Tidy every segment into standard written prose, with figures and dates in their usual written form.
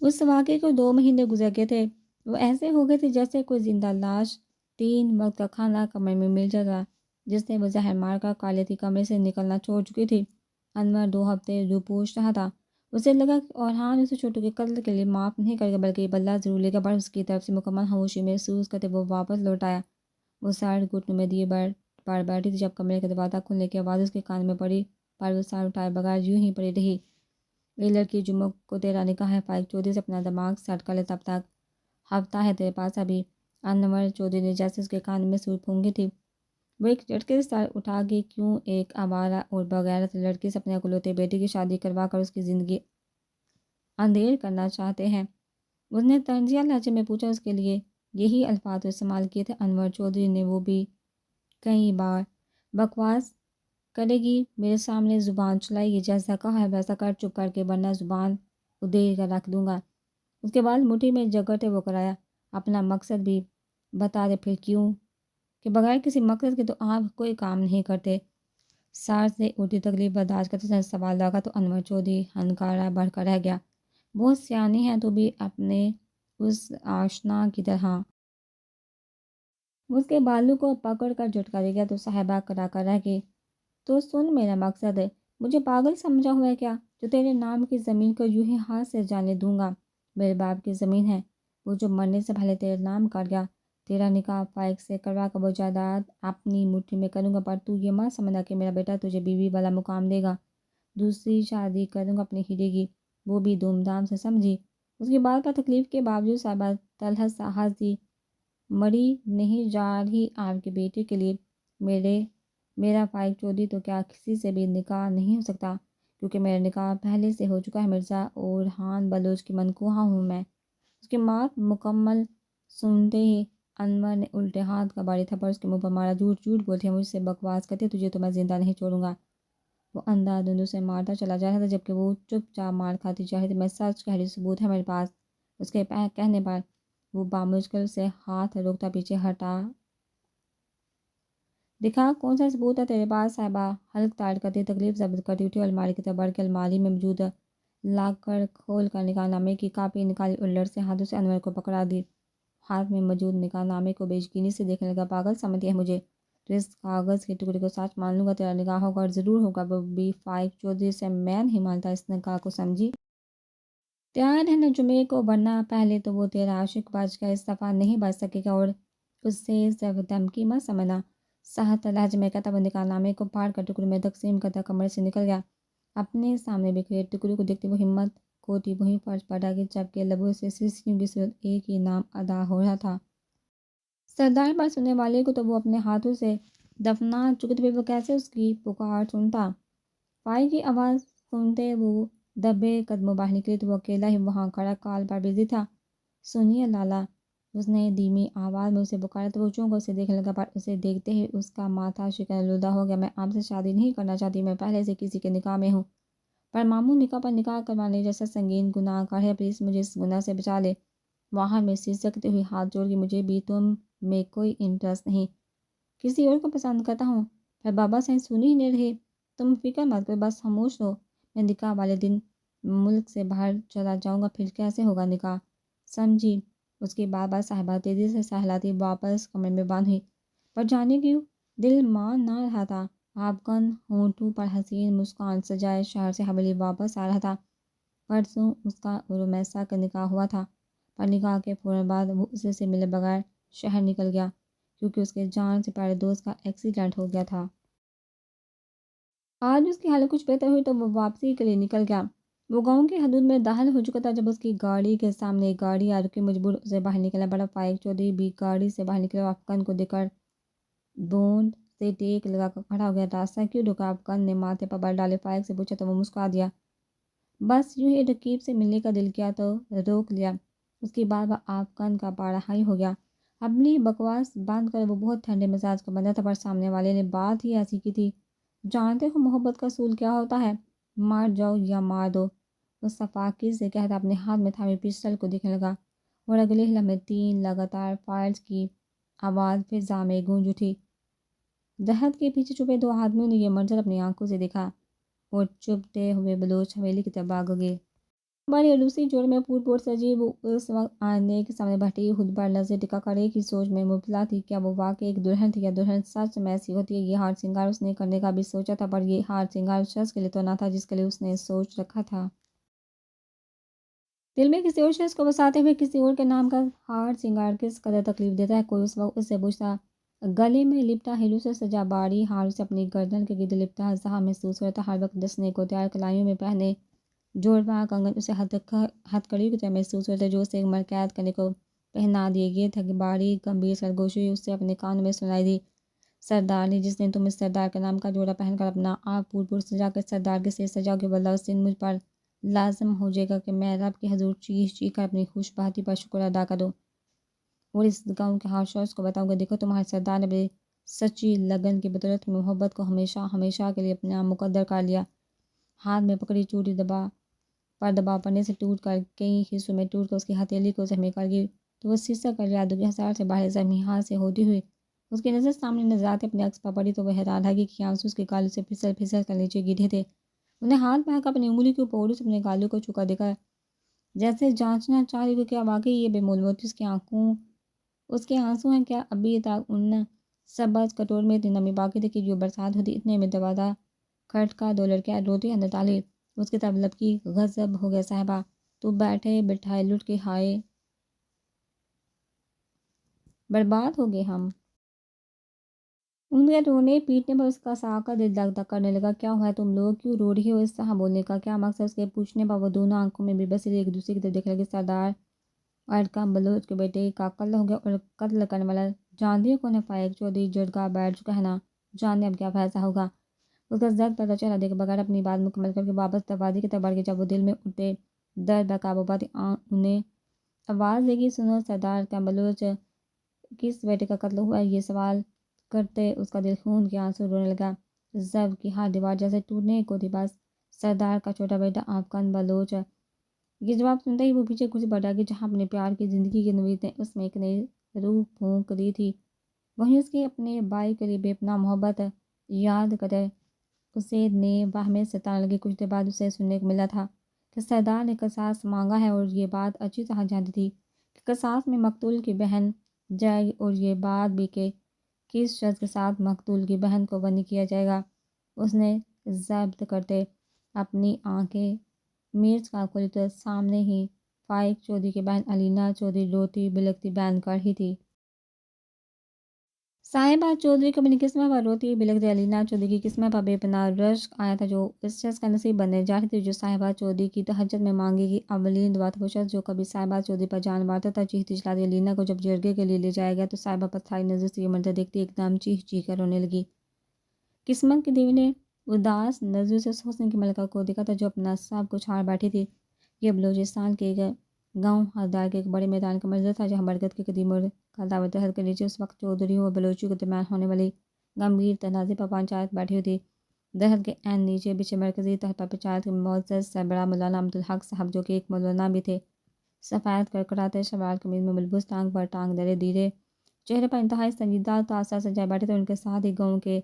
اس واقعے کو 2 مہینے گزر گئے تھے۔ وہ ایسے ہو گئے تھے جیسے کوئی زندہ لاش 3 وقت کا کھانا کمرے میں مل جاتا، جس نے وہ زہر مار کر قالیتی کمرے سے نکلنا چھوڑ چکی تھی۔ انور 2 ہفتے پوچھ رہا تھا۔ اسے لگا کہ اورحان اسے چھوٹو کے قتل کے لیے معاف نہیں کرے گا، بلکہ یہ بدلہ ضرور لے گا، پر اس کی طرف سے مکمل خاموشی محسوس کرتے وہ واپس لوٹ آیا۔ وہ سر گھٹنوں میں دیے پر بیٹھی تھی جب کمرے کے دروازہ کھلنے کی آواز اس کے کان میں پڑی، پر وہ سر اٹھائے بغیر یوں ہی پڑی رہی۔ یہ لڑکی جمعہ کو تیرا نکاح ہے، فائق چودھری سے اپنا دماغ سیٹ کر لے، تب تک ہفتہ ہے تیرے پاس ابھی۔ انور چودھری نے جیسے اس کے کان میں سور پھونکی تھی، وہ ایک جھٹکے سے سر اٹھا کہ کیوں ایک آوارہ اور بغیرت لڑکی سے اپنے اکلوتے بیٹی کی شادی کروا کر اس کی زندگی اندھیر کرنا چاہتے ہیں۔ اس نے طنزیہ لہجے میں پوچھا۔ اس کے لیے یہی الفاظ استعمال کیے تھے انور چودھری نے وہ بھی کئی بار۔ بکواس کرے گی میرے سامنے زبان چلائے گی، جیسا کہا ہے ویسا کر چپ کر کے، ورنہ زبان ادھیڑ کر رکھ دوں گا۔ اس کے بعد مٹھی میں جگڑتے وہ کرایا، اپنا مقصد بھی بتا دے پھر، کیوں کہ بغیر کسی مقصد کے تو آپ کوئی کام نہیں کرتے۔ سار سے اٹھی تکلیف برداشت کرتے ہوئے سوال لگا تو انور چودھری ہنکارا بڑھ کر رہ گیا۔ بہت سیانی ہے تو بھی اپنے اس آشنا کی طرح۔ اس کے بالوں کو پکڑ کر جھٹکا دے گیا تو صاحبہ کرا کر رہ گئی۔ تو سن، میرا مقصد ہے، مجھے پاگل سمجھا ہوا ہے کیا، جو تیرے نام کی زمین کو یوں ہی ہاتھ سے جانے دوں گا؟ میرے باپ کی زمین ہے وہ، جو مرنے سے پہلے تیرے نام کر گیا۔ تیرا نکاح فائق سے کروا کر وہ جائیداد اپنی مٹھی میں کروں گا، پر تو یہ مت سمجھنا کہ میرا بیٹا تجھے بیوی والا مقام دے گا۔ دوسری شادی کروں گا اپنی ہیرے کی، وہ بھی دھوم دھام سے، سمجھی؟ اس کی بات پر تکلیف کے باوجود صاحبہ تلخ سا ہنس دی۔ مری نہیں جا رہی آپ کے بیٹے کے لیے میرا فائق چودھری تو کیا کسی سے بھی نکاح نہیں ہو سکتا، کیونکہ میرا نکاح پہلے سے ہو چکا ہے۔ مرزا اورحان بلوچ کی منکوحہ ہوں میں۔ اس کی بات مکمل سنتے ہی انور نے الٹے ہاتھ کا بھاری تھپڑ اس کے منہ پر مارا۔ جھوٹ جھوٹ بولتی ہے، مجھ سے بکواس کرتی ہے، تجھے تو میں زندہ نہیں چھوڑوں گا۔ وہ اندھا دھند اسے مارتا چلا جا رہا تھا، جبکہ وہ چپ چاپ مار کھاتی جا رہی تھی۔ میں سچ کہہ رہی، ثبوت ہے میرے پاس۔ اس کے کہنے پر وہ بامشکل سے ہاتھ روکتا پیچھے ہٹا۔ دکھا، کون سا ثبوت ہے تیرے پاس؟ صاحبہ حلق تاڑ کرتی تکلیف ضبط کرتی اٹھی اور الماری کی طرف بڑھ کے الماری میں موجود لاکر کھول کر نکاح نامے کی کاپی نکالی اور لرزتے ہاتھوں سے انور کو پکڑا دی۔ ہاتھ میں موجود نکاح نامے کو بے یقینی سے دیکھنے لگا۔ پاگل سمجھتی ہے مجھے؟ تو اس کاغذ کے ٹکڑے کو سچ مان لوں گا، تیرا نکاح ہوگا، اور ضرور ہوگا، وہ بھی فائق چودھری سے۔ میں نہیں مانتا اس نکاح کو، سمجھی؟ تیار رہنا جمعے کو، ورنہ پہلے تو وہ تیرا عاشق بچ گیا، اس دفعہ نہیں بچ سکے گا۔ اور اس سے صرف دھمکی مت سمجھنا، سخت لہجے میں کہتا وہ نکاح نامے کو پھاڑ کر ٹکڑوں میں تقسیم کرتا کمرے سے نکل گیا۔ اپنے سامنے بکھرے ٹکڑوں کو دیکھتے وہ ہمت کھوتی وہیں فرش پر ڈر گئی، جبکہ لبوں سے سرسیوں کی صورت ایک ہی نام ادا ہو رہا تھا۔ سردار پر سننے والے کو تو وہ اپنے ہاتھوں سے دفنا چکے تھے، وہ کیسے اس کی پکار سنتا؟ فائق کی آواز سنتے وہ دبے قدموں باہر نکلی تو وہ اکیلا ہی وہاں کھڑا کال پر بزی تھا۔ سنیے لالا، اس نے دھیمی آواز میں اسے پکارا تو وہ چونکا اسے دیکھنے لگا، پر اسے دیکھتے ہی اس کا ماتھا شکن آلودہ ہو گیا۔ میں آپ سے شادی نہیں کرنا چاہتی، میں پہلے سے کسی کے نکاح میں ہوں، پر ماموں نکاح پر نکاح کروانے جیسا سنگین گناہ کار ہے، پلیز مجھے اس گناہ سے بچا لے۔ وہاں میں سسکتے ہوئی ہاتھ جوڑ گئی، مجھے بھی تم میں کوئی انٹرسٹ نہیں، کسی اور کو پسند کرتا ہوں۔ پر بابا صاحب سن ہی نہیں رہے۔ تم فکر مت کرو، بس خاموش رہو، میں نکاح والے دن ملک سے باہر چلا جاؤں گا، پھر کیسے ہوگا نکاح، سمجھی؟ اس کی بابا صاحبہ تیزی سے سہلاتی واپس کمرے میں بند ہوئی، پر جانے کیوں دل مان نہ رہا تھا۔ آبکن ہونٹوں پر حسین مسکان سجائے شہر سے حویلی واپس آ رہا تھا۔ پرسوں اس کا اور میسا کا نکاح ہوا تھا، پر نکاح کے فوراً بعد وہ اسے سے ملے بغیر شہر نکل گیا، کیونکہ اس کے جان سے پیارے دوست کا ایکسیڈنٹ ہو گیا تھا۔ آج اس کی حالت کچھ بہتر ہوئی تو وہ واپسی کے لیے نکل گیا۔ وہ گاؤں کی حدود میں داخل ہو چکا تھا جب اس کی گاڑی کے سامنے ایک گاڑی آ رکی، مجبور اسے باہر نکلنا پڑا۔ فائق چودھری بھی گاڑی سے باہر نکلے اور افغان کو دیکھ کر دونڈ سے ٹیک لگا کر کھڑا ہو گیا۔ راستہ کیوں روکا؟ افغان نے ماتھے پر بر ڈالے فائق سے پوچھا تو وہ مسکرا دیا، بس یوں ہی رقیب سے ملنے کا دل کیا تو روک لیا۔ اس کی بات پر افغان کا پارا ہائی ہو گیا۔ اپنی بکواس بند کر، وہ بہت ٹھنڈے مزاج کا بندہ تھا، پر سامنے والے نے بات ہی ایسی کی تھی۔ جانتے ہو محبت کا اصول کیا ہوتا ہے؟ مار جاؤ یا مار دو، وہ صفاقی سے کہتا اپنے ہاتھ میں تھامے پسٹل کو دیکھنے لگا، اور اگلے ہی لمحے 3 لگاتار فائرز کی آواز فضا میں گونج اٹھی۔ درخت کے پیچھے چھپے 2 آدمیوں نے یہ منظر اپنی آنکھوں سے دیکھا اور چبھتے ہوئے بلوچ حویلی کی طرف بھاگ گئے۔ ہماری روسی جوڑ میں پور سے عجیب اس وقت آئینے کے سامنے بیٹھی خود پر نظر ٹکا کرے کی سوچ میں مبتلا تھی. کیا وہ واقعی ایک دلہن تھی یا دلہن سچ میں ایسی ہوتی ہے؟ یہ ہار سنگار اس نے کرنے کا بھی سوچا تھا، پر یہ ہار سنگار اس شخص کے لیے تو نہ تھا جس کے لیے اس نے سوچ رکھا تھا. دل میں کسی اور شخص کو بساتے ہوئے کسی اور کے نام کا ہار سنگار کس قدر تکلیف دیتا ہے. کوئی اس وقت اس سے پوچھتا. گلے میں لپٹا ہیلو سے سجا باری ہار سے اپنی گردن کے گرد لپٹا زہا محسوس ہوتا، ہر وقت ڈسنے کو تیار کلائیوں میں پہنے جوڑواں کنگن اسے ہتھ کڑی کی طرح محسوس ہوتا جو اسے ایک مرکیت کرنے کو پہنا دیے. یہ تھا کہ باری گمبھیر سرگوشی اس سے اپنے کانوں میں سنائی دی. سردار نے جس نے تم اس سردار کے نام کا جوڑا پہن کر اپنا آپ پور سجا کر سردار کے سیر سجاؤ گے، واللہ اس دن مجھ پر لازم ہو جائے گا کہ میں رب کے حضور چیخ چیخ کر اپنی خوش بہتی پر شکر ادا کروں اور اس گاؤں کے ہر شخص کو بتاؤں گا دیکھو تمہارے سردار نے بڑی سچی لگن کی بدولت محبت کو ہمیشہ ہمیشہ کے لیے اپنا مقدر کر لیا. ہاتھ میں پکڑی چوڑی دبا پڑنے سے ٹوٹ کر کئی حصوں میں ٹوٹ کر اس کی ہتھیلی کو زخمی کر گئی تو وہ سسک کر یادو ہزار سے باہر زمین ہاتھ سے ہوتی ہوئی اس کی نظر سامنے نظر آتے اپنے عکس پر پڑی تو وہ حیران رہ گئی کہ آنسو اس کے گالوں سے پھسل پھسل کر نیچے گرے تھے. انہیں ہاتھ بہا کر اپنی انگلی کے اوپر سے اپنے گالوں کو چکا دے کر جیسے جانچنا چاہ رہی کہ کیا واقعی یہ بے مول موتی اس کے آنسو ہیں، کیا ابھی تک ان سبز کٹور میں اتنی نمی باقی تھی کہ جو برسات ہوتی اتنے میں دوادہ کھٹ کا دو لڑکے روتی اندر ڈالی. اس کی طرف لبکی غضب ہو گیا. صاحبہ تو بیٹھے بٹھائے لٹ کے ہائے برباد ہو گئے ہم. ان کے رونے پیٹنے پر اس کا ساکا دل دھک دھک کرنے لگا. کیا ہوا ہے تم لوگ کیوں رو رہی ہو؟ اس طرح بولنے کا کیا مقصد؟ اس کے پوچھنے پر وہ دونوں آنکھوں میں بھی بصیرت ایک دوسرے کی طرف دیکھنے لگے. سردار ارکم بلوچ کے بیٹے کا قتل ہو گیا اور قتل کرنے والا جاندیوں کو نے فائق چودھری جڑگا بیٹھ چکا ہے نا جانے اب کیا فیصلہ ہوگا. اس کا زد پر چہرہ دیکھ بغیر اپنی بات مکمل کر کے واپس دروازے کی طرف بڑھ گئی. جب وہ دل میں اٹھتے درد بقابو بات انہیں آواز دے گی سنو سردار ارکم بلوچ کس بیٹے کا قتل ہوا ہے؟ یہ سوال کرتے اس کا دل خون کے آنسو رونے لگا. زب کی ہر دیوار جیسے ٹوٹنے کو تھی. بس سردار کا چھوٹا بیٹا ارکم بلوچ. یہ جواب سنتے ہی وہ پیچھے کرسی پر ڈر گئی جہاں اپنے پیار کی زندگی کی نوید نے اس میں ایک نئی روح پھونک دی تھی. وہیں اس کی اپنے بھائی کے لیے بے پناہ محبت یاد کرے اسے نے واہمیں ستانے لگی. کچھ دیر بعد اسے سننے کو ملا تھا کہ سردار نے قصاص مانگا ہے اور یہ بات اچھی طرح جانتی تھی کہ قصاص میں مقتول کی بہن جائے گی اور یہ بات بھی کہ کس شخص کے ساتھ مقتول کی بہن کو بندی کیا جائے گا. اس نے ضبط کرتے اپنی آنکھیں مرچ کا کھولی تو سامنے ہی فائق چودھری کی بہن علینا چودھری روتی بلکتی بیان کر رہی تھی. صاحبہ چودھری کو اپنی قسمت پر روتی بلکتی علینا چودھری کی قسمت پر بے پناہ رشک آیا تھا جو اس شخص کا نصیب بننے جا رہی تھی جو صاحبہ چودھری کی تہجد میں مانگے گی اولین دعا. وہ شخص جو کبھی صاحبہ چودھری پر جان مارتا تھا چیختی چلاتی علینا کو جب جرگے کے لیے لے جایا گیا تو صاحبہ پر تھائی نظر سے یہ منظر دیکھتی ایک دم چیخ چیخ کر رونے لگی. قسمت کی دیوی نے اداس نظروں سے اس حسن کی ملکہ کو دیکھا تھا جو اپنا سب کچھ ہار بیٹھی تھی. یہ بلوچستان کے گاؤں ہردار کے ایک بڑے میدان کا منظر تھا جہاں برگد کے قدیم اور کالدار درخت کے نیچے اس وقت چودھریوں اور بلوچیوں کے درمیان ہونے والی گمبھیر تنازع پر پنچایت بیٹھی ہوئی تھی. درخت کے عین نیچے بچھے مرکزی تخت پر پنچایت کے معزز سربراہ مولانا عبدالحق صاحب جو کہ ایک مولانا بھی تھے سفید کڑکڑاتے شلوار قمیض میں ملبوس ٹانگ پر ٹانگ دھرے دھیرے چہرے پر انتہائی سنجیدہ تاثر سجائے بیٹھے تھے. ان کے ساتھ ہی گاؤں کے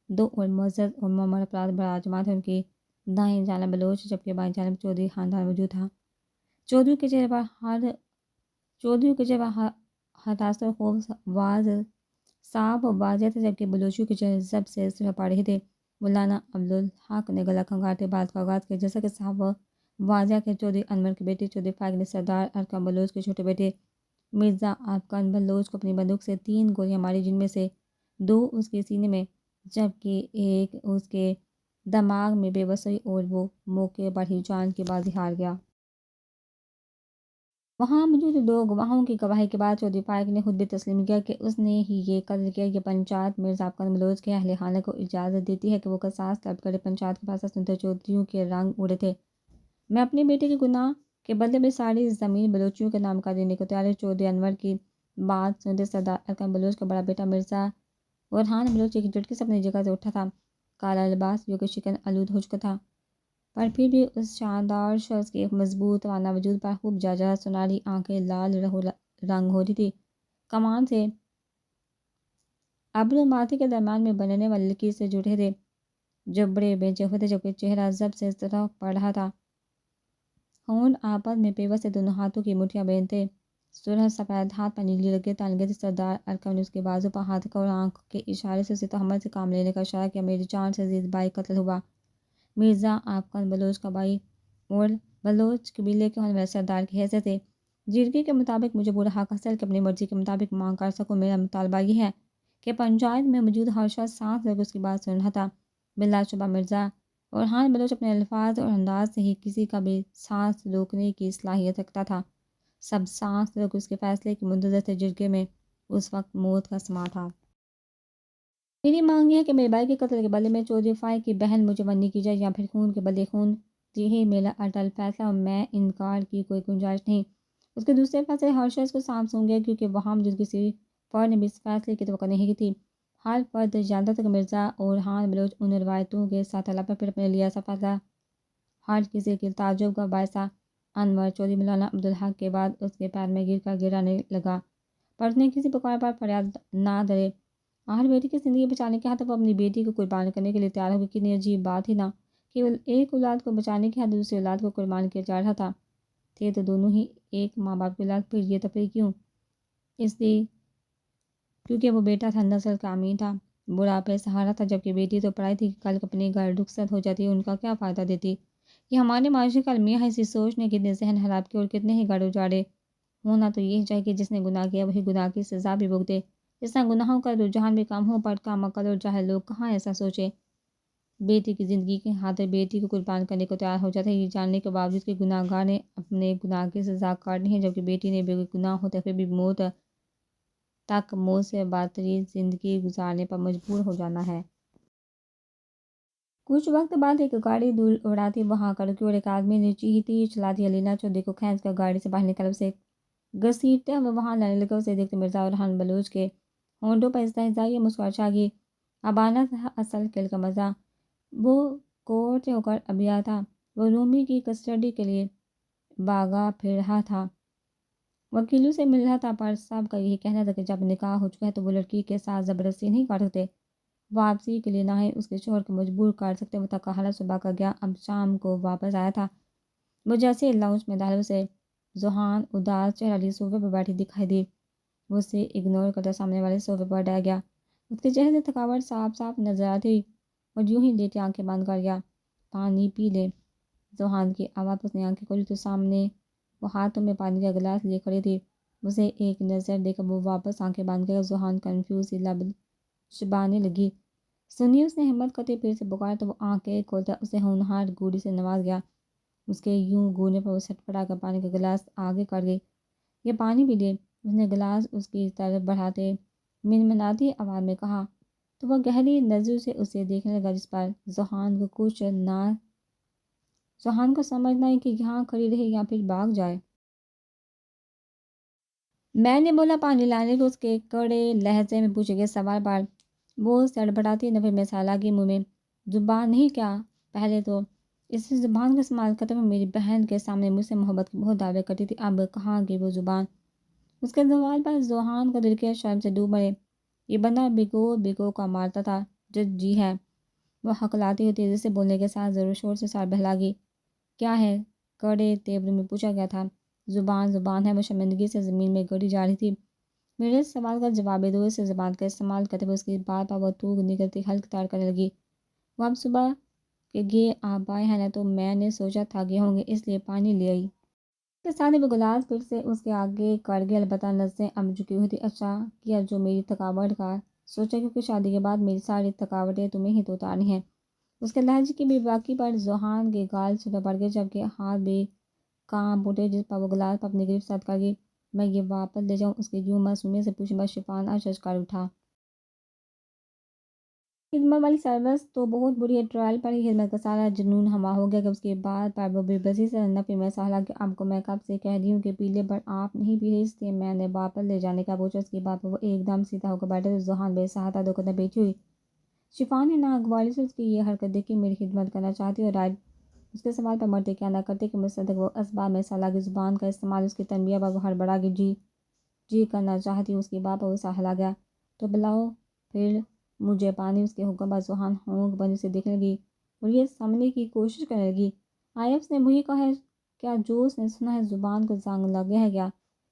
دو اور معزز اور معمر افراد براجمان تھے. ان کی دائیں جانب بلوچ جبکہ بائیں جانب چودھری خاندان موجود تھا. چودھریوں کے چہرے پر حراست خوف واز صاف و واضح تھے جبکہ بلوچیوں کے چہرے ضبط سے سرخ پڑ رہے تھے. مولانا عبدالحق نے گلا کھنگارتے بات کا آغاز کیا. جیسا کہ صاف و واضح کہ چودھری انور کے بیٹے چودھری فائق نے سردار ارکم بلوچ کے چھوٹے بیٹے مرزا ارکم بلوچ کو اپنی بندوق سے 3 گولیاں ماری جن میں سے 2 اس کے سینے میں جبکہ ایک اس کے دماغ میں بے بسی اور وہ موقع پر ہی جان کی بازی ہار گیا. وہاں موجود 2 گواہوں کی گواہی کے بعد چودھری فائق نے خود بھی تسلیم کیا کہ اس نے ہی یہ قتل کیا. یہ پنچایت مرزا ارکم بلوچ کے اہل خانہ کو اجازت دیتی ہے کہ وہ قصاص طلب کرے. پنچایت کا فیصلہ سنتے چودھریوں کے رنگ اڑے تھے. میں اپنے بیٹے کے گناہ کے بدلے میں ساری زمین بلوچیوں کے نام کر دینے کو تیار ہے. چودھری انور کی بات سنتے سردار ارکم بلوچ کا بڑا بیٹا مرزا ورحان بلوچ ایک جھٹکے سے اپنی جگہ سے اٹھا تھا. کالا لباس جو کہ شکن آلود ہو چکا تھا پر پھر بھی اس شاندار شخص کے ایک مضبوط توانا وجود پر خوب جاجا سنہری آنکھیں لال رنگ ہو رہی تھی. کمان سے ابرو ماتھے کے درمیان میں بننے والی لکیر سے جڑے تھے. جبڑے بینچے ہوئے تھے جبکہ چہرہ ضبط سے سرخ پڑ رہا تھا. ہونٹ آپس میں پیوست سے دونوں ہاتھوں کی مٹھیاں بیندھتے، سرخ سفید ہاتھ پر نیلی رگیں تان گئے تھے۔ سردار ارکم نے اس کے بازو پر ہاتھ رکھا اور آنکھ کے اشارے سے اسے تحمل سے کام لینے کا اشارہ کیا۔ میری جان سے عزیز بھائی قتل ہوا، مرزا افغان بلوچ کا بھائی اور بلوچ قبیلے کے ہونے والے سردار کی حیثیت سے جرگے کے مطابق مجھے پورا حق حاصل کہ اپنی مرضی کے مطابق مانگ کر سکوں۔ میرا مطالبہ یہ ہے کہ پنچایت میں موجود ہر شخص سانس لے کر اس کی بات سن رہا تھا۔ بلا شبہ مرزا اورحان بلوچ اپنے الفاظ اور انداز سے ہی کسی کا بھی سانس روکنے کی صلاحیت رکھتا تھا۔ سب سانس روک اس کے فیصلے کی منتظر تھے۔ جرگے میں اس وقت موت کا سماں تھا۔ میری مانگ یہ ہے کہ میرے بھائی کے قتل کے بدلے میں چودھری فائق کی بہن مجھے منی کی جائے، یا پھر خون کے بدلے خون۔ یہی میرا اٹل فیصلہ اور میں انکار کی کوئی گنجائش نہیں۔ اس کے دوسرے فیصلے ہر شخص کو سانپ سونپ گیا، کیونکہ وہاں موجود کسی فرد نے بھی اس فیصلے کی توقع نہیں کی تھی۔ ہر فرد جانتا تھا کہ مرزا اورحان بلوچ ان روایتوں کے ساتھ اللہ پر پھر اپنے لیے ایسا فیصلہ ہر کسی کے تعجب کا باعث تھا۔ انور چودھری مولانا عبدالحق کے بعد اس کے پیر میں گر کر گرانے لگا، پر اس نے کسی پکار پر فریاد نہ دھرے۔ آخر بیٹی کی زندگی بچانے کے خاطر وہ اپنی بیٹی کو قربان کرنے کے لیے تیار ہو گئی۔ کتنی عجیب بات ہی نا، کیول ایک اولاد کو بچانے کی خاطر دوسری اولاد کو قربان کیا جا رہا تھا۔ تھے تو دونوں ہی ایک ماں باپ کی اولاد، پھر یہ تفریق کیوں؟ اس لیے کیونکہ وہ بیٹا تھا، نسل کا امین تھا، بڑھاپے سہارا تھا، جبکہ بیٹی تو پڑھائی تھی کہ کل اپنے گھر رخصت ہو جاتی، ان کا کیا فائدہ دیتی۔ یہ ہمارے معاشرے کا المیہ ہے۔ اسی سوچ نے کتنے ذہن خراب کیے اور کتنے ہی گھر اجاڑے۔ ہونا تو یہی چاہیے کہ جس نے گناہ کیا وہی گناہ کی سزا بھی بھگتے۔ جس طرح گناہوں کا رجحان بھی کم ہو، پر کم عقل اور جاہل لوگ کہاں ایسا سوچے۔ بیٹی کی زندگی کی خاطر بیٹی کو قربان کرنے کو تیار ہو جاتا ہے، یہ جاننے کے باوجود کہ گناہ گار نے اپنے گناہ کی سزا کاٹنی ہے، جبکہ بیٹی نے بے گناہ ہوتے ہوئے بھی موت سے بدترین زندگی گزارنے پر مجبور ہو جانا ہے۔ کچھ وقت بعد ایک گاڑی دور اڑاتی وہاں کر رکی اور ایک آدمی نے چیختی چلا دی۔ علینا چودھری کو کھینچ کر گاڑی سے باہر نکال اسے گھسیٹتے ہوئے وہاں لانے لگا۔ اسے دیکھتے مرزا اورحان بلوچ کے ہونٹوں پر استہزائی مسکراہٹ چھا گئی۔ اب آنا تھا اصل کھیل کا مزہ۔ وہ کورٹ سے ہو کر ابھیا تھا، وہ رومی کی کسٹڈی کے لیے بھاگا پھر رہا تھا، وکیلوں سے مل رہا تھا، پر سب کا یہی کہنا تھا کہ جب نکاح ہو چکا ہے تو وہ لڑکی کے ساتھ زبردستی نہیں کر سکتے، واپسی کے لیے نہ ہی اس کے شوہر کو مجبور کر سکتے۔ وہ تھکا حالا صبح کا گیا، اب شام کو واپس آیا تھا۔ وہ جیسے لاؤنج میں داخل سے ذوحان اداس چہرہ لیے صوفے پر بیٹھی دکھائی دی۔ وہ اسے اگنور کرتا سامنے والے صوفے پر ڈال گیا۔ اس کے چہرے سے تھکاوٹ صاف صاف نظر آتی اور یوں ہی لیٹے آنکھیں بند کر گیا۔ پانی پی لے، ذوحان کی آواز پر اس نے آنکھیں کھولی تو سامنے وہ ہاتھوں میں پانی کا گلاس لیے کھڑی تھی۔ اسے ایک نظر دے کر وہ واپس آنکھیں بند کر ذوحان کنفیوز سی لب چبانے لگی۔ سنی اس نے ہمت کرتے پھر سے پکارا تو وہ آنکھیں کھولتا اسے ہونہار گوڑی سے نواز گیا۔ اس کے یوں گھورنے پر وہ سٹپٹا کر پانی کا گلاس آگے کر گئی۔ یہ پانی پی لے، اس نے گلاس اس کی طرف بڑھاتے منمناتی آواز میں کہا، تو وہ گہری نظروں سے اسے دیکھنے لگا، جس پر ذوحان کو سمجھنا ہے کہ یہاں کھڑی رہے یا پھر بھاگ جائے۔ میں نے بولا پانی لانے کو، اس کے کڑے لہجے میں پوچھے گئے سوال پر وہ سڑبڑاتی نفے میں سالہ کی منہ میں زبان نہیں کیا پہلے تو اس زبان کا استعمال کرتے ہوئے میری بہن کے سامنے مجھ سے محبت کے بہت دعوے کرتی تھی، اب کہاں گئی وہ زبان؟ اس کے سوال پر ذوحان کا دل کے شرم سے ڈوب مرے۔ یہ بندہ بگو کا مارتا تھا، جی ہے، وہ ہکلاتی ہوئی تیزی سے بولنے کے ساتھ زور شور سے سر بہلا گئی۔ کیا ہے؟ کڑے تیور میں پوچھا گیا تھا۔ زبان ہے، وہ شرمندگی سے زمین میں گڑی جا رہی تھی۔ میرے سوال کا جواب دو، سے زبان کا استعمال کرتے ہوئے اس کی بات پر وہ تھوک نکلتی حلق تار کرنے لگی۔ وہ اب صبح کے گئے آپ آئے ہیں نا، تو میں نے سوچا تھا کہ ہوں گے، اس لیے پانی لے آئی۔ اس کے ساتھ وہ گلاس پھر سے اس کے آگے کر گئے، البتہ نظریں اب جھکی ہوئی تھی۔ اچھا کیا جو میری تھکاوٹ کا سوچا، کیونکہ شادی کے بعد میری ساری تھکاوٹیں تمہیں ہی تو اتارنی ہیں۔ اس کے لہجے کی بے باکی پر ذوحان کے گال سجا پڑ گئے، جبکہ ہاتھ بھی کانپ اٹھے، جس پر وہ گلاس پر اپنی گرفت سیٹ کر گئی۔ میں یہ واپس لے جاؤں؟ اس کے یوں معصومیت سے پوچھنے پر شفان اشش کر اٹھا۔ خدمت والی سروس تو بہت بری ہے، ٹرائل پر ہی خدمت کا سارا جنون ہوا ہو گیا کہ اس کے بعد پر وہ بے بسی سے نفی میں سہلا کہ آپ کو میں کب سے کہہ رہی ہوں کہ پی لے، پر آپ نہیں پی رہے، اس لیے میں نے واپس لے جانے کا پوچھا۔ اس کی بات پر وہ ایک دم سیدھا ہو کر بیٹھے تو ذوحان بے سہاتا دو قدم پیچھے ہوئی۔ شفان نے ناگواری سے اس کی یہ حرکت دیکھ کے میری خدمت کرنا چاہتی اور رائٹ اس کے سوال پر مرتے کیا نہ کرتے کہ مصدق وہ اسباب میں سہلا کی زبان کا استعمال، اس کی تنبیہ پر وہ ہڑبڑا کے جی کرنا چاہتی اس کی بات پر وہ سہلا گیا۔ تو بلاؤ پھر مجھے پانی۔ اس کے حکم پر ذوحان ہونک بندی سے دیکھنے لگی اور یہ سمجھنے کی کوشش کرنے لگی آیا اس نے وہی کہا ہے کیا جوس نے سنا ہے زبان کو زنگ لگے ہے کیا؟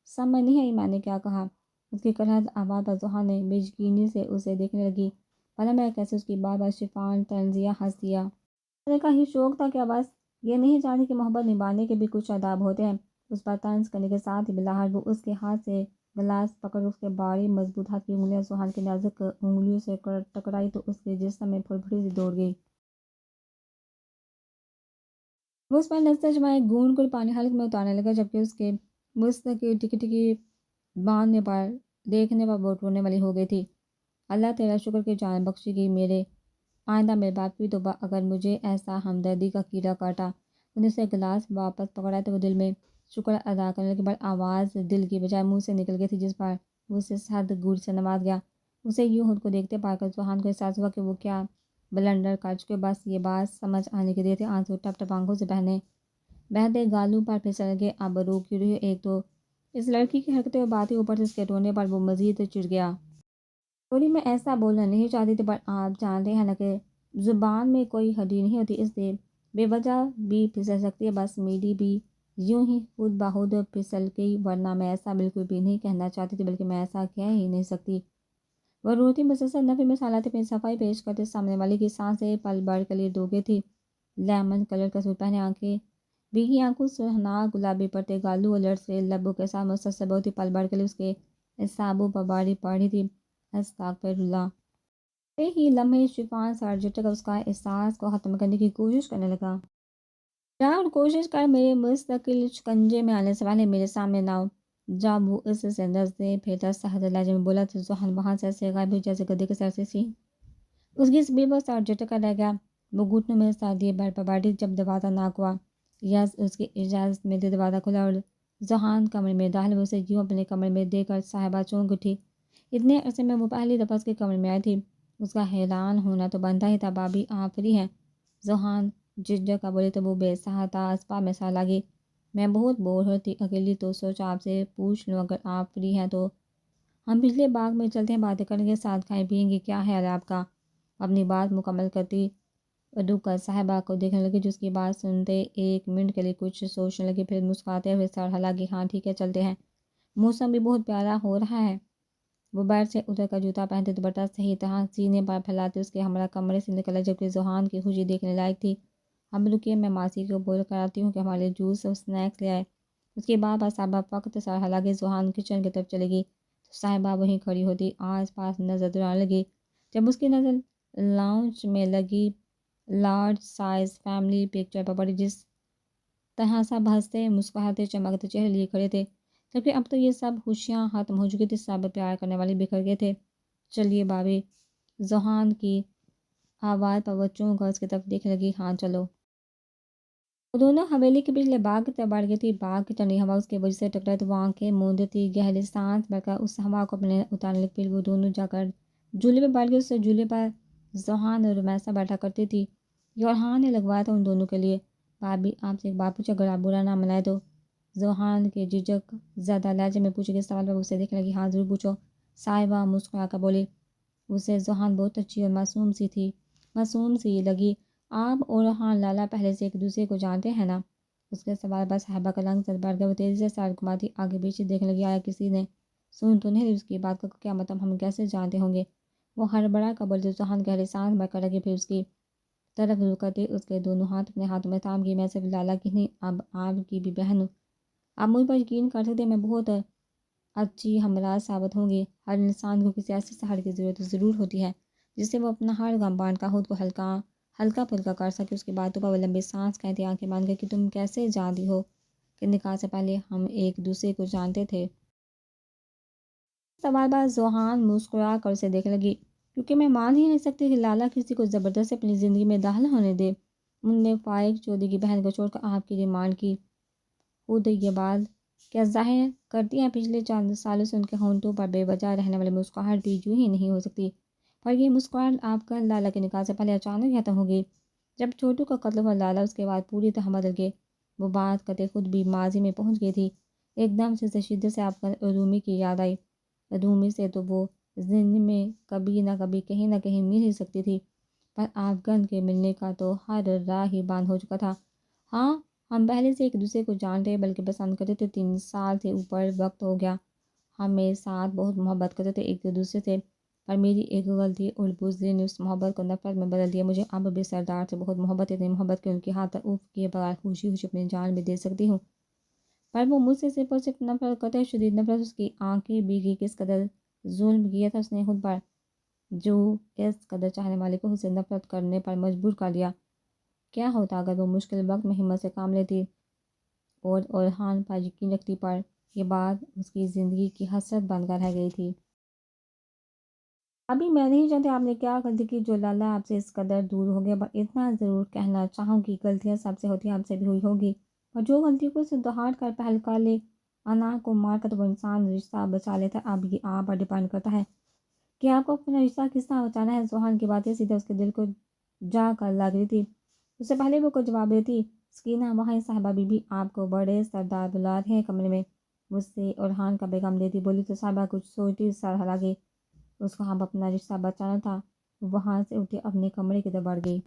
سمجھ نہیں آئی میں نے کیا کہا۔ اس کی کرہت آواز پر زحا نے بے یقینی سے اسے دیکھنے لگی۔ بھلا میں کیسے اس کی بار بار شفان طنزیہ ہنس دیا۔ میں نے کہا یہ شوق تھا کیا بس؟ یہ نہیں جانتی کہ محبت نبھانے کے بھی کچھ آداب ہوتے ہیں۔ اس پر طنز کرنے کے ساتھ ہی بلاہٹ وہ اس کے ہاتھ سے گلاس پکڑ اس کے باری مضبوط ہاتھ کی انگلیاں سہان کی نازک انگلیوں سے ٹکرائی تو اس کے جسم میں پھڑپھڑی سی دوڑ گئی۔ وہ اس پر نظر جمائے گونڈ کو پانی حلق میں اتارنے لگا جبکہ اس کے مستقل ٹکی ٹکی باندھنے پر دیکھنے پر وہ رونے والی ہو گئی تھی۔ اللہ تیرا شکر کہ جان بخشی گئی میرے آئندہ میرے باپ کی توبہ اگر مجھے ایسا ہمدردی کا کیڑا کاٹا۔ انہوں نے اسے گلاس واپس پکڑا تو وہ دل میں شکر ادا کرنے کے بعد آواز دل کی بجائے منہ سے نکل گئی تھی جس پر وہ اسے صد گور سے نواز گیا۔ اسے یوں خود کو دیکھتے پا کر سبحان کو احساس ہوا کہ وہ کیا بلنڈر کر چکے۔ بس یہ بات سمجھ آنے کے دیے تھے آنسو ٹپ ٹپ آنکھوں سے بہتے گالوں پر پھسل گئے۔ اب رو کیوں رہی ایک تو اس لڑکی کی حرکتیں اور باتیں اوپر سے اس کے رونے پر وہ مزید چڑ گیا۔ سوری میں ایسا بولنا نہیں چاہتی تھی پر آپ جانتے ہیں نا کہ زبان میں کوئی ہڈی نہیں ہوتی اس سے بے وجہ بھی پھسل سکتی ہے۔ بس میری بھی یوں ہی خود بخود پھسل گئی ورنہ میں ایسا بالکل بھی نہیں کہنا چاہتی تھی بلکہ میں ایسا کہہ ہی نہیں سکتی۔ وہ روتی مسلسل نفی مثالات اپنی صفائی پیش کرتے سامنے والی کی سانسیں پل بڑھ کر لیے دو گئی تھی۔ لیمن کلر کا سوٹ پہنے آنکھیں بھیگی آنکھوں سرخ گلابی پڑتے گالوں اور لڑسے لبوں کے ساتھ مسلسل بہت ہی پل بڑھ کر اس کے اعصابوں پر باری پڑ رہی تھی۔ استغفر اللہ۔ ہی لمحے شفان سرجٹک اس کا احساس کو ختم کرنے کی کوشش کرنے لگا۔ اور کوشش کر میرے مستقل شکنجے میں آنے سے پہلے میرے سامنے نہ ہو۔ جب وہ اس سے نظریں پھیرتا سہر لہجے میں بولا تو زحان وہاں سے ایسے غائب ہوئی جیسے گدے کے سر سے سی اس کی زمین پر سر جھٹکا رہ گیا۔ وہ گھٹنوں میں سر دیے بیٹھ پر بیٹھی جب دروازہ ناک ہوا۔ یس اس کی اجازت ملتے دروازہ کھلا اور زحان کمرے میں داخل ہوئے۔ اسے یوں اپنے کمرے میں دے کر صاحبہ چونک اٹھی۔ اتنے عرصے میں وہ پہلی دفعہ اس کے کمرے میں آئی تھی۔ اس کا حیران ہونا تو بنتا ہی تھا۔ بابی آپ فری ہیں؟ زحان جھجک کا بولے تو وہ بے سہاتا اسباب میں سا لگی۔ میں بہت بور ہوتی اکیلی تو سوچا آپ سے پوچھ لوں اگر آپ فری ہیں تو ہم پچھلے باغ میں چلتے ہیں باتیں کریں گے ساتھ کھائیں پیئیں گے کیا خیال ہے آپ کا؟ اپنی بات مکمل کرتی رک کر صاحبہ کو دیکھنے لگی جو اس کی بات سنتے ایک منٹ کے لیے کچھ سوچنے لگی پھر مسکراتے ہوئے سر ہلا کہ ہاں ٹھیک ہے چلتے ہیں۔ موسم بھی بہت پیارا ہو رہا ہے۔ وہ بیڈ سے اتر کر جوتا پہنتے دوپٹہ صحیح طرح سینے پر پھیلاتے اس کے ہمراہ کمرے سے نکلا جبکہ زحان کی خوشی دیکھنے لائق تھی۔ اب رکیے میں ماسی کو بول کر آتی ہوں کہ ہمارے جوس اور سنیکس لے آئے۔ اس کے بعد صاحبہ وقت سر ہلا کے زحان کچن کی طرف چلے گی تو صاحبہ وہیں کھڑی ہوتی آس پاس نظر دوڑانے لگی۔ جب اس کی نظر لاؤنج میں لگی لارج سائز فیملی پکچر پر پڑی جس طرح سب ہنستے مسکراتے چمکتے چہرے لیے کھڑے تھے جبکہ اب تو یہ سب خوشیاں ختم ہو چکی تھی۔ سب پیار کرنے والے بکھر گئے تھے۔ چلیے بابی زحان کی آواز پر وہ چونک کر اس کی طرف دیکھنے لگی۔ ہاں چلو۔ وہ دونوں حویلی کے پچھلے باغ کی طرف بڑھ گئی تھی۔ باغ کی ٹھنڈی ہوا اس کے وجہ سے ٹکرائی تو وہ آنکھیں موندی تھی گہری سانس بھر کر اس ہوا کو اپنے اتارنے لگی۔ پھر وہ دونوں جا کر جھولے پہ بیٹھ گئے۔ اس سے جھولے پر زحان اور رمیسہ بیٹھا کرتی تھی۔ یہ ارحان نے لگوایا تھا ان دونوں کے لیے۔ بابی آپ سے ایک بات پوچھے اگر آپ برا نہ منائے تو؟ زحان کے جھجک زیادہ لہجے میں پوچھے گئے سوال پر اسے دیکھنے لگی۔ ہاں ضرور پوچھو صاحبہ مسکرا کر بولی۔ اسے زحان بہت اچھی اور معصوم سی لگی۔ آپ اور ارحان لالا پہلے سے ایک دوسرے کو جانتے ہیں نا؟ اس کے سوال پر صاحبہ کا رنگ زد بڑھ گیا۔ وہ تیزی سے سر گھماتی آگے پیچھے دیکھنے لگی۔ آیا کسی نے سن تو نہیں اس کی بات کا کیا مطلب ہم کیسے جانتے ہوں گے؟ وہ ہڑبڑا کر بولتے زحان گہری سانس بھر کر لگی پھر اس کی طرف رک کرتے اس کے دونوں ہاتھ اپنے ہاتھوں میں تھام کی۔ میں صرف لالا کی نہیں اب آپ کی بھی بہن ہوں۔ آپ مجھ پر یقین کر سکتے میں بہت اچھی ہمراز ثابت ہوں گی۔ ہر انسان کو کسی ایسے سہارے کی ضرورت ضرور ہوتی ہے جس سے وہ اپنا ہر غم بانٹ کر خود کو ہلکا پھلکا کر سکے۔ اس کی باتوں پر وہ لمبی سانس کہتی آنکھیں بند کر کہ تم کیسے جانتی ہو کہ نکاح سے پہلے ہم ایک دوسرے کو جانتے تھے؟ سوال پر زحان مسکرا کر اسے دیکھنے لگی۔ کیونکہ میں مان ہی نہیں سکتی کہ لالا کسی کو زبردستی اپنی زندگی میں داخل ہونے دے۔ انہوں نے فائق چودھری کی بہن کو چھوڑ کر آپ کی ڈیمانڈ کی۔ خود یہ بات کیا ظاہر کرتی ہیں پچھلے چند سالوں سے ان کے ہونٹوں پر بے وجہ رہنے والی مسکراہٹ بھی یوں ہی نہیں ہو سکتی۔ پر یہ مسکراہٹ آپ کا لالا کے نکاح سے پہلے اچانک ختم ہو گئی جب چھوٹو کا قتل ہوا۔ لالا اس کے بعد پوری طرح بدل گئے۔ وہ بات کرتے خود بھی ماضی میں پہنچ گئی تھی۔ ایک دم سے شدت سے آپ کا رومی کی یاد آئی۔ رومی سے تو وہ زندگی میں کبھی نہ کبھی کہیں نہ کہیں مل ہی سکتی تھی پر افغان کے ملنے کا تو ہر راہ ہی بند ہو چکا تھا۔ ہاں ہم پہلے سے ایک دوسرے کو جانتے بلکہ پسند کرتے تھے، 3 سال سے اوپر وقت ہو گیا، ہم میرے ساتھ بہت محبت کرتے تھے ایک دوسرے سے، پر میری ایک غلطی اور بزدلی نے اس محبت کو نفرت میں بدل دیا۔ مجھے اب بھی سردار سے بہت محبت ہے، اتنی محبت کہ ان کے ہاتھ اوف کیے بغیر خوشی خوشی اپنی جان بھی دے سکتی ہوں، پر وہ مجھ سے صرف اور صرف نفرت کرتا ہے، شدید نفرت۔ اس کی آنکھیں بھیگی، کس قدر ظلم کیا تھا اس نے خود پر، جو اس قدر چاہنے والے کو اسے نفرت کرنے پر مجبور کر دیا۔ کیا ہوتا اگر وہ مشکل وقت میں ہمت سے کام لیتی اور اورحان پر یقین رکھتی، پر یہ بات اس کی زندگی کی حسرت بن کر رہ گئی تھی۔ ابھی میں نہیں جانتی آپ نے کیا غلطی کی جو لالا آپ سے اس قدر دور ہو گیا، پر اتنا ضرور کہنا چاہوں کہ غلطیاں سب سے ہوتی ہیں، آپ سے بھی ہوئی ہوگی، اور جو غلطی کو اسے دہاڑ کر پہل کر لے، انا کو مار کر وہ انسان رشتہ بچا لیتا ہے۔ اب یہ آپ پر ڈیپینڈ کرتا ہے کہ آپ کو اپنا رشتہ کس طرح بچانا ہے۔ سوہان کی باتیں سیدھے اس کے دل کو جا کر لگ رہی تھی۔ اس سے پہلے وہ کو جواب دیتی، سکینہ وہاں صاحبہ بی بی آپ کو بڑے سردار بلا رہے ہیں کمرے میں، مجھ سے اورحان کا پیغام دیتی بولی تو صاحبہ کچھ سوچتی سر ہلا گئی۔ اس کو اب اپنا رشتہ بچانا تھا، وہ وہاں سے اٹھی اپنے کمرے کی طرف بڑھ گئی۔